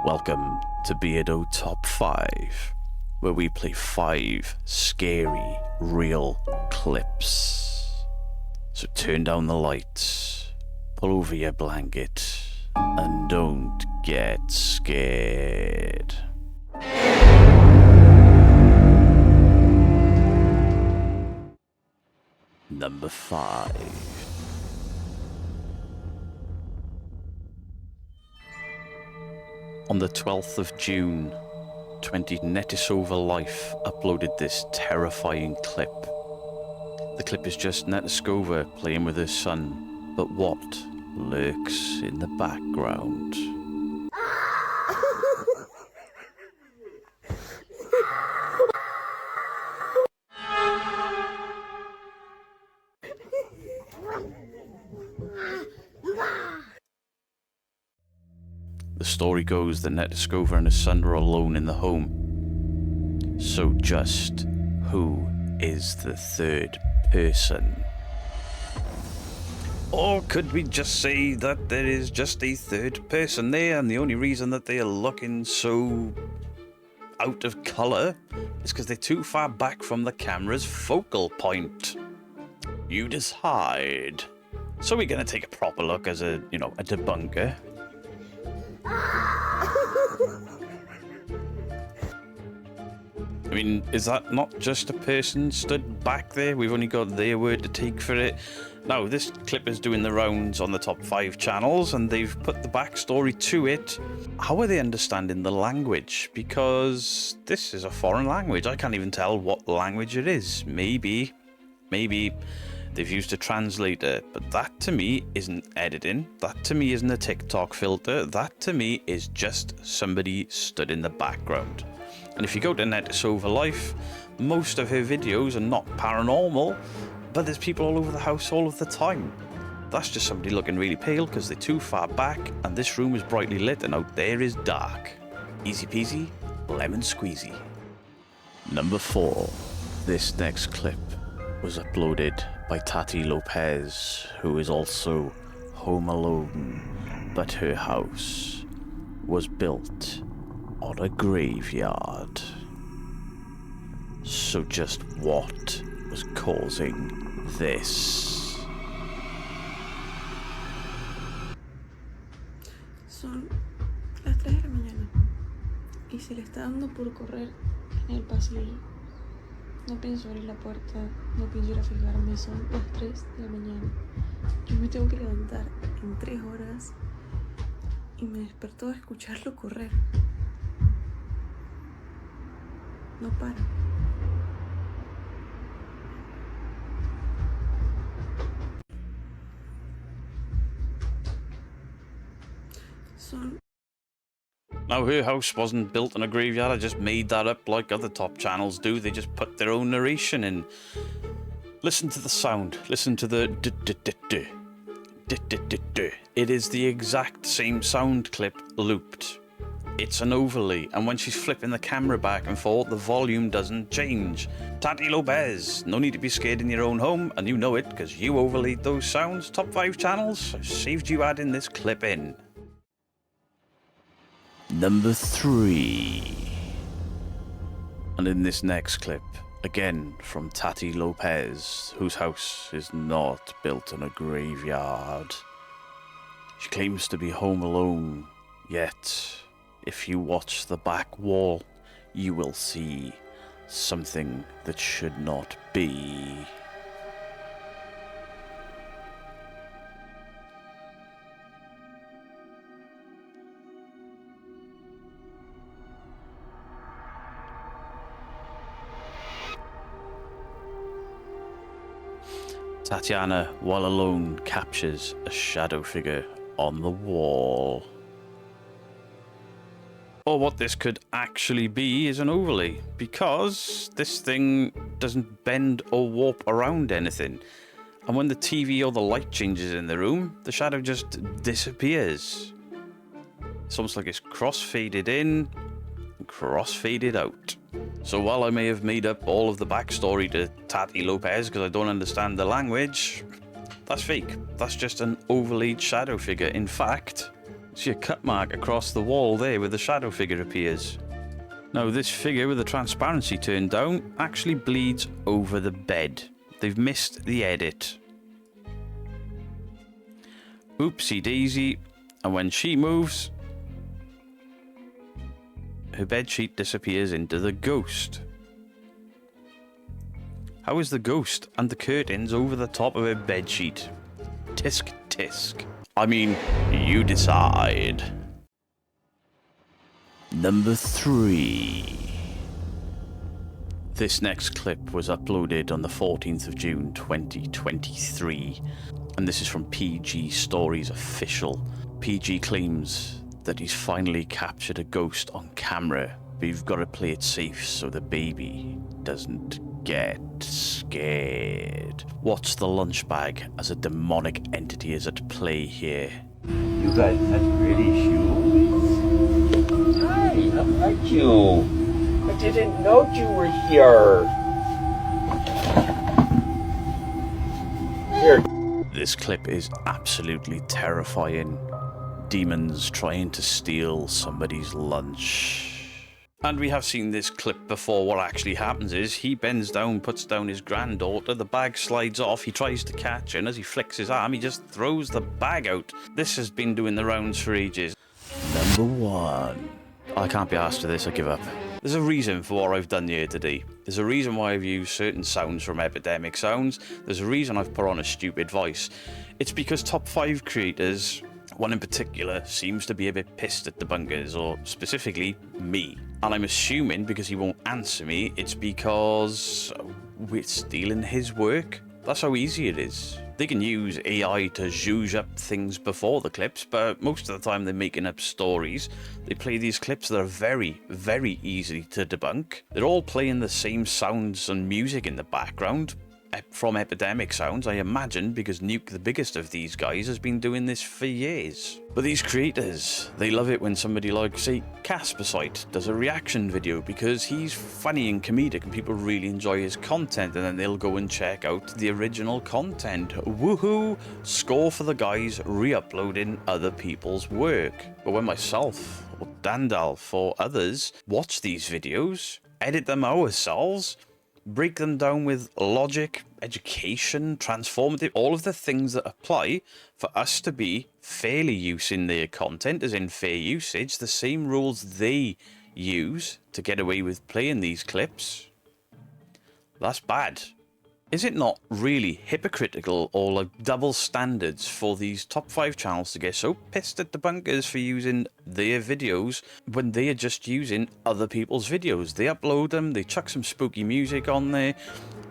Welcome to Beardo Top 5, where we play 5 scary, real clips. So turn down the lights, pull over your blanket, and don't get scared. Number 5. On the 12th of June, 20 Netisova Life uploaded this terrifying clip. The clip is just Netisova playing with her son, but what lurks in the background? The story goes that Netisova and his son were alone in the home. So just who is the third person? Or could we just say that there is just a third person there, and the only reason that they are looking so out of colour is because they're too far back from the camera's focal point? You decide. So we're going to take a proper look as a debunker. I mean, is that not just a person stood back there? We've only got their word to take for it. Now, this clip is doing the rounds on the top 5 channels, and they've put the backstory to it. How are they understanding the language? Because this is a foreign language. I can't even tell what language it is. Maybe they've used a translator, but that to me isn't editing. That to me isn't a TikTok filter. That to me is just somebody stood in the background. And if you go to Netisova Life, most of her videos are not paranormal, but there's people all over the house all of the time. That's just somebody looking really pale because they're too far back, and this room is brightly lit and out there is dark. Easy peasy, lemon squeezy. Number 4. This next clip was uploaded by Tati Lopez, who is also home alone, but her house was built on a graveyard. So just what was causing this? Son las 3 de la mañana y se le está dando por correr en el pasillo. No pienso abrir la puerta, no pienso ir a fijarme, son las 3 de la mañana. Yo me tengo que levantar en 3 horas y me despertó a escucharlo correr. No para. Now, her house wasn't built in a graveyard. I just made that up like other top channels do. They just put their own narration in. Listen to the sound. Listen to the It is the exact same sound clip looped. It's an overlay, and when she's flipping the camera back and forth, the volume doesn't change. Tati Lopez, no need to be scared in your own home, and you know it because you overlaid those sounds. Top 5 channels, saved you adding this clip in. Number 3. And in this next clip, again from Tati Lopez, whose house is not built in a graveyard. She claims to be home alone, yet if you watch the back wall, you will see something that should not be. Tatiana, while alone, captures a shadow figure on the wall. Or what this could actually be is an overlay, because this thing doesn't bend or warp around anything. And when the TV or the light changes in the room, the shadow just disappears. It's almost like it's cross-faded in and cross-faded out. So while I may have made up all of the backstory to Tati Lopez because I don't understand the language, that's fake. That's just an overlaid shadow figure. In fact, See a cut mark across the wall there where the shadow figure appears. Now this figure with the transparency turned down actually bleeds over the bed. They've missed the edit. Oopsie daisy, and when she moves, her bedsheet disappears into the ghost. How is the ghost and the curtains over the top of her bedsheet? Tisk tisk. I mean, you decide. Number 3. This next clip was uploaded on the 14th of June 2023, and this is from PG Stories Official. PG claims that he's finally captured a ghost on camera, but you've got to play it safe so the baby doesn't get scared. Watch the lunch bag as a demonic entity is at play here. You got such pretty shoes. Hi, how are you? I didn't know you were here. Here. This clip is absolutely terrifying. Demons trying to steal somebody's lunch. And we have seen this clip before. What actually happens is he bends down, puts down his granddaughter, the bag slides off, he tries to catch her, and as he flicks his arm, he just throws the bag out. This has been doing the rounds for ages. Number 1. I can't be asked for this, I give up. There's a reason for what I've done here today. There's a reason why I've used certain sounds from Epidemic Sounds. There's a reason I've put on a stupid voice. It's because top 5 creators, one in particular, seems to be a bit pissed at debunkers, or specifically me. And I'm assuming because he won't answer me, it's because we're stealing his work. That's how easy it is. They can use AI to zhuzh up things before the clips, but most of the time they're making up stories. They play these clips that are very, very easy to debunk. They're all playing the same sounds and music in the background from Epidemic Sounds, I imagine, because Nuke, the biggest of these guys, has been doing this for years. But these creators, they love it when somebody like, say, Caspersight does a reaction video because he's funny and comedic and people really enjoy his content, and then they'll go and check out the original content. Woohoo! Score for the guys re-uploading other people's work. But when myself, or Dandalf, or others watch these videos, edit them ourselves, break them down with logic, education, transformative, all of the things that apply for us to be fairly using their content, as in fair usage, the same rules they use to get away with playing these clips. That's bad. Is it not really hypocritical or like double standards for these top 5 channels to get so pissed at debunkers for using their videos when they are just using other people's videos? They upload them, they chuck some spooky music on there,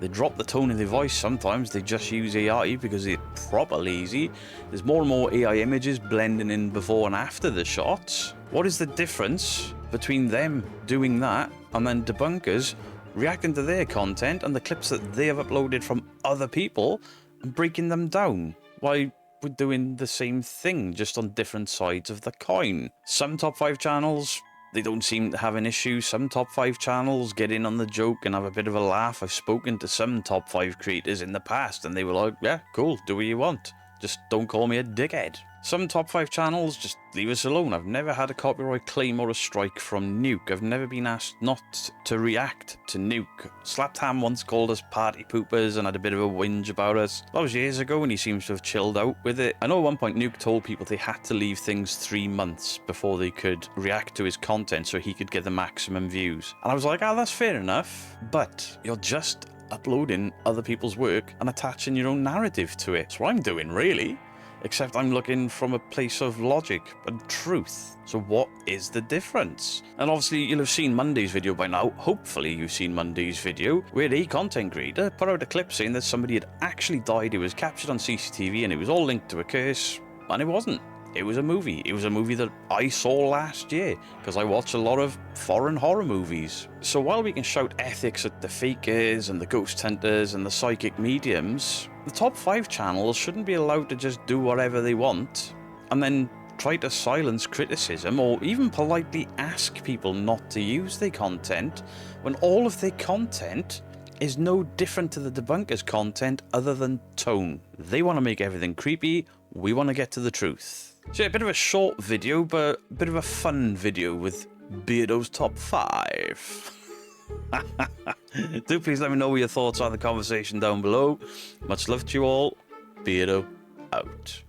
they drop the tone of their voice sometimes, they just use AI because it's proper lazy. There's more and more AI images blending in before and after the shots. What is the difference between them doing that and then debunkers reacting to their content and the clips that they have uploaded from other people and breaking them down? Why, we're doing the same thing, just on different sides of the coin. Some top 5 channels, they don't seem to have an issue. Some top 5 channels get in on the joke and have a bit of a laugh. I've spoken to some top 5 creators in the past and they were like, yeah, cool, do what you want. Just don't call me a dickhead. Some top 5 channels, just leave us alone. I've never had a copyright claim or a strike from Nuke. I've never been asked not to react to Nuke. Slaptam once called us party poopers and had a bit of a whinge about us. That was years ago and he seems to have chilled out with it. I know at one point Nuke told people they had to leave things 3 months before they could react to his content so he could get the maximum views. And I was like, oh, that's fair enough. But you're just uploading other people's work and attaching your own narrative to it. That's what I'm doing, really. Except I'm looking from a place of logic and truth. So what is the difference? And obviously you'll have seen Monday's video by now. Hopefully you've seen Monday's video, where a content creator put out a clip saying that somebody had actually died. It was captured on CCTV and it was all linked to a curse. And it wasn't. It was a movie. It was a movie that I saw last year, because I watch a lot of foreign horror movies. So while we can shout ethics at the fakers and the ghost hunters and the psychic mediums, the top 5 channels shouldn't be allowed to just do whatever they want and then try to silence criticism or even politely ask people not to use their content when all of their content is no different to the debunkers' content other than tone. They want to make everything creepy, we want to get to the truth. So yeah, a bit of a short video, but a bit of a fun video with Beardo's top 5. Do please let me know what your thoughts are in the conversation down below. Much love to you all. Beardo out.